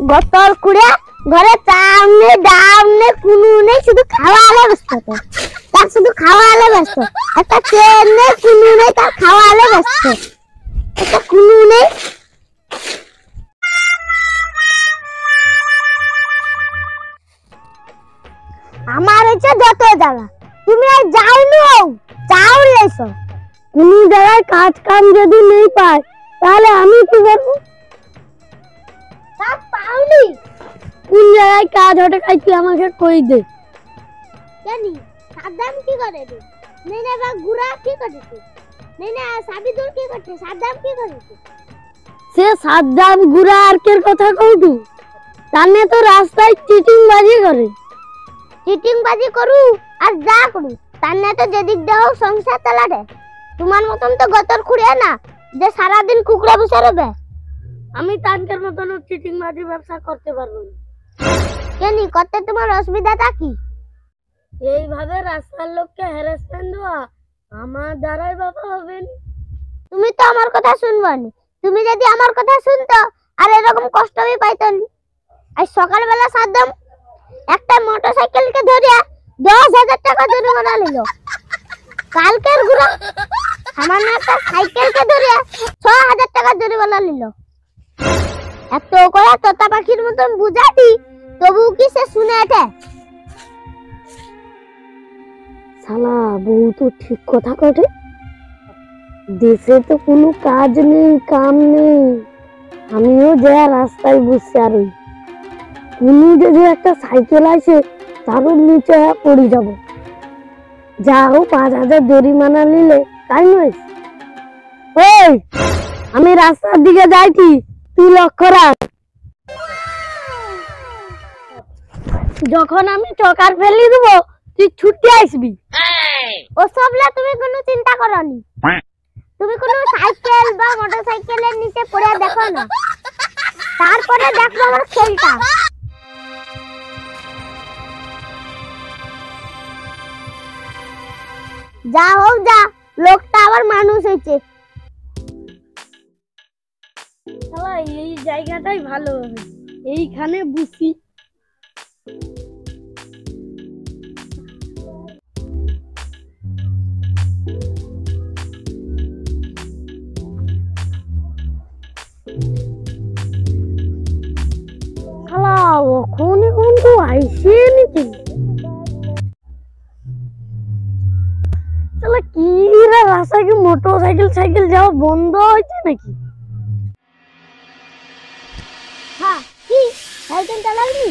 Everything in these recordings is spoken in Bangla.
গতর কুড়ে ঘরে চাও নেই ডাব নেই কুনু নেই, শুধু খাওয়া আলে ব্যস্ত। তো তার শুধু খাওয়া আলে ব্যস্ত, একটা চেন নেই কুনু নেই, তার খাওয়া আলে ব্যস্ত, একটা কুনু নেই। আমার হচ্ছে যত জ্বালা, তুমি আর যাও নো চাও লেছো। কোন জায়গায় কাজ কাম যদি নেই পায় তাহলে আমি কি করবো? পাওনি কোন জায়গায় কাজ ওটা খাইতে আমাকে কই দে। জানি সাদ্দাম কি করে রে? নেই না বা গুরা কি করে? নেই না সাবিদুল কি করছে? সাদ্দাম কি করে? সে সাদ্দাম গুরা আর কের কথা কইতু? তানে তো রাস্তায় চিটিং বাজি করে। চিটিং বাজি করু আর যা করু তানে তো যেদিক দাও সংসার চালাতে। তোমার মতন তো গতর খুঁড়ে না যে সারা দিন কুকুরা বসে রবে। আমি তানকের মতন চিটিং বাজি ব্যবসা করতে পারবো না। কেনি করতে তোমার অসুবিধাটা কি? এইভাবে রাস্তার লোককে হ্যারাসমেন্ট দেওয়া আমার দ্বারাই বাবা হবে না। তুমি তো আমার কথা শুনবানি। তুমি যদি আমার কথা শুনতো আর এরকম কষ্টই পাইতো না। আজ সকালবেলা সাদ্দাম একটা মোটরসাইকেলকে ধরে 10,000 টাকা জরিমানা নিল। কালকের গুড়া সামান্য একটা সাইকেলকে ধরে 6,000 টাকা জরিমানা নিল। এত করে তোতা পাখির মতন বুঝাতি তবু কি সে শুনে এটা? শালা বউ তো ঠিক কথা কটে। দেশে তো কোনো কাজ নেই কাম নেই, আমিও যা রাস্তায় বসে আর ওই কোনো যদি একটা সাইকেল আসে তার নিচে পড়ে যাব। যাও 5,000 জরিমানা নিলে তাই নয়। ওই আমি রাস্তার দিকে যাইছি, তুই লক্ষ্য রাখ। যখন আমি চকার ফেলি দেব তুই ছুটে আসবি। ওসবলা তুমি কোনো চিন্তা করনি। তুমি কোনো সাইকেল বা মোটরসাইকেলের নিচে পড়ে দেখো না, তারপরে দেখো আমার খেলটা। যা হোক যা, লোকটা আবার মানুষ হয়েছে। এই জায়গাটাই ভালো হবে, এইখানে বুঝি। ওখানে কিন্তু আইসে নাকি? কি রাস্তায় কি মোটরসাইকেল সাইকেল যাওয়া বন্ধ হয়েছে নাকি? হ্যাঁ কি সাইকেল চালাবি?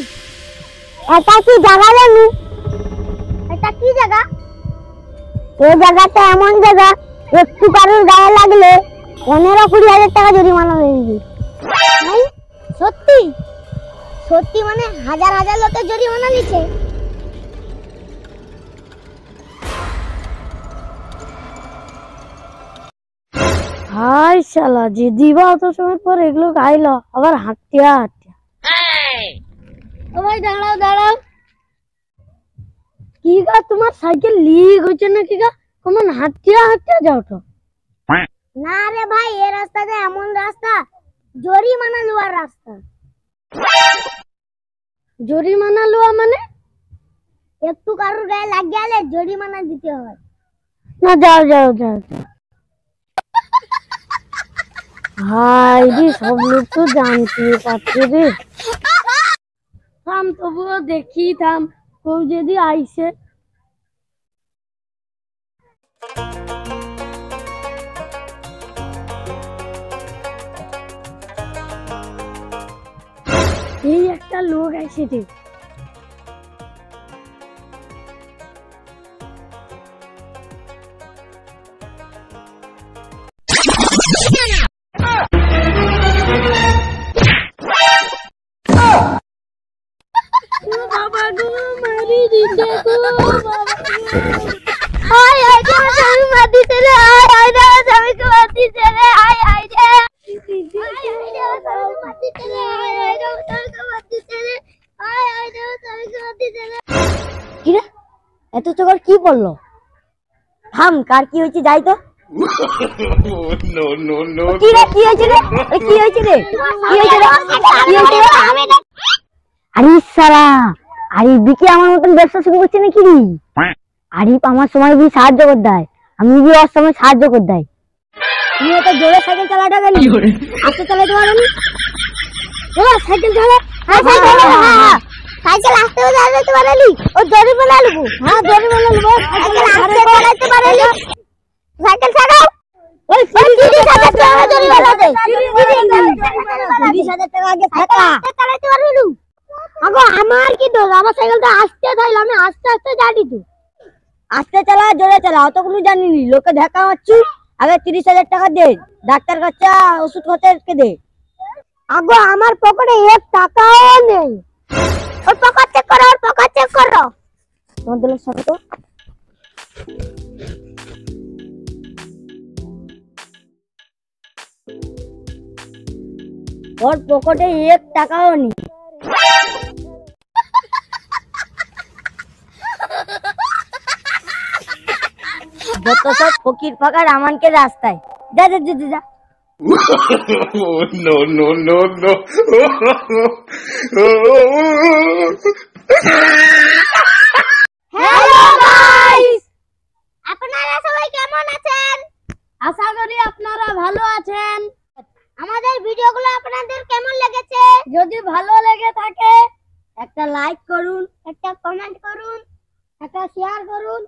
এটা কি জায়গা জানি? এটা কি জায়গা? এই জায়গাটা এমন জায়গা একটু কারোর গায়ে লাগলে 15-20,000 টাকা জরিমানা হয়ে যাবে। সত্যি সত্যি মানে হাজার হাজার লোকের জরিমানা নিচ্ছে। হাই শালা যে দিবা অত সময় পর এগুলো গাইলো আবার হাঁটিয়া হাঁটিয়া। ও ভাই দাঁড়াও দাঁড়াও। কি গা তোমার সাইকেল লিক হয়েছে না কি গা? কেমন হাঁটিয়া হাঁটিয়া যাও তো? না রে ভাই, এই রাস্তাটা এমন রাস্তা জরিমানা লওয়ার রাস্তা। জরিমানা লওয়া মানে? একটু কারোর গায়ে লাগ গেলে জরিমানা দিতে হয়। না যাও যাও যাও যাও। ভাই রে সব লোক তো জানতে পারছে রে। থাম তবুও দেখি, থাম কেউ যদি আইসে। এই একটা লোক আইসে রে। এত চোখর কি বললো? থাম, কার কি হয়েছে যাই তো No, no, no. কি রে কি হয়েছে রে কি হয়েছে রে আরে সারা আরে বিকি আমার মতন ব্যবসা শুরু করছে নাকি রে আরিফ আমার সময় বি সাহায্য করে দেয় আমি বি ওর সময় সাহায্য করে দেয় তুমি তো জোরে সাইকেল চালাটা গেলি আস্তে চালাতে পারো নি জোরে সাইকেল চালা হ্যাঁ সাইকেল হ্যাঁ সাইকেল আস্তে চালাতে পারেনি ও জরিমানা নেবো হ্যাঁ জরিমানা নেব সাইকেল আস্তে চালাতে পারেনি সাইকেল ছাড়াও ওই 30,000 টাকা জরিমানা দে 30,000 টাকা আগে থাকা চালাতে পারবি আগো আমার কি দোষ আমার সাইকেলটা আস্তে চাইল আমি আস্তে আস্তে জানি তো আস্তে চালা জোরে চালা অতগুলো জানিনি লোকে ধাক্কা মারছি আগে 30,000 টাকা দে ডাক্তার খরচা ওষুধ খরচা দে আগো আমার পকেটে 1 টাকাও নেই ওর পকেট চেক করো ওর পকেট চেক করো তোমাদের সাথে তো ওর পকেটে 1 টাকাও নেই যত সব ফকির ফাকার আমানকে রাস্তায় যা যা যা যা No, no, no, no. Hello guys আপনারা সবাই কেমন আছেন আশা করি আপনারা ভালো আছেন আমাদের ভিডিওগুলো আপনাদের কেমন লেগেছে যদি ভালো লেগে থাকে একটা লাইক করুন একটা কমেন্ট করুন একটা শেয়ার করুন